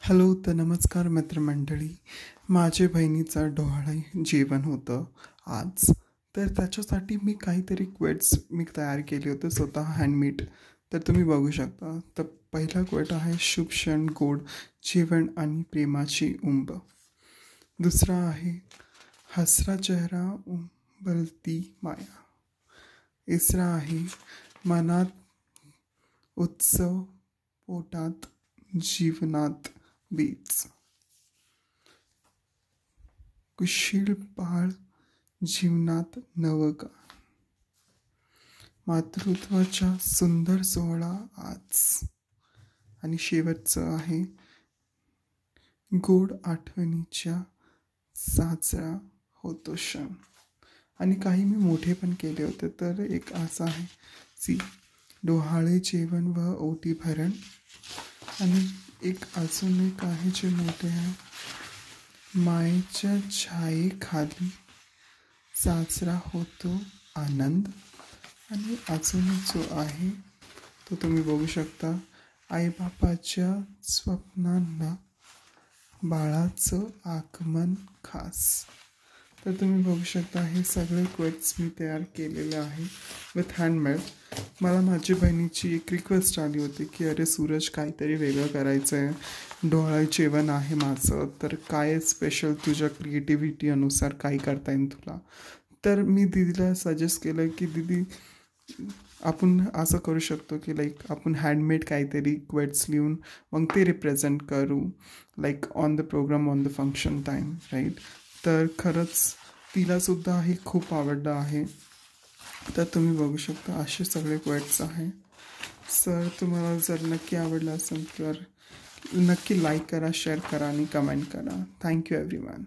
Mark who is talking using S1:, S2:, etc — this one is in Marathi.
S1: हॅलो तर नमस्कार मित्रमंडळी. माझे बहिणीचं डोहाळे जेवण होतं आज. तर त्याच्यासाठी मी काहीतरी क्वेट्स तयार केले होते स्वतः हँडमेड. तर तुम्ही बघू शकता. तर पहिला क्वेट आहे शुभ क्षण गोड जेवण आणि प्रेमाची उंब. दुसरा आहे हसरा चेहरा उंबलती माया. तिसरा आहे मनात उत्सव पोटात जीवनात बीज. कुशील पाळ जीवनात नवगा. मातृत्वाचा सुंदर सोहळा आज. आणि शेवटचं आहे गोड आठवणीच्या साजरा होतो क्षण. आणि काही मी मोठे पण केले होते. तर एक असं आहे सी डोहाळे जेवण व ओटी भरण. आणि एक अजून एक आहे जे मोठे आहे मायेच्या छायेखाली साजरा होतो आनंद. आणि अजून जो आहे तो तुम्ही बघू शकता आईबापाच्या स्वप्नांना बाळाचं आगमन खास. तर तुम्ही बघू शकता हे सगळे क्वेट्स मी तयार केलेले आहे विथ हँडमेड. मला माझी बहिणीची एक रिक्वेस्ट आली होती की अरे सूरज काहीतरी वेगळं करायचं आहे, डोहाळे जेवण आहे माझं, तर काय स्पेशल तुझ्या क्रिएटिव्हिटी अनुसार काही करता येईल तुला. तर मी दीदीला सजेस्ट केलं की दीदी आपण असं करू शकतो की आपण हँडमेड काहीतरी क्वेट्स लिहून मग ते रिप्रेझेंट करू on the program on the function time right. तर खरंच तिलासुद्धा हे खूप आवडलं आहे. तर तुम्ही बघू शकता असे सगळे क्वेट्स आहे. सर तुम्हाला जर नक्की आवडलं असेल तर नक्की लाईक करा, शेअर करा आणि कमेंट करा. Thank you everyone.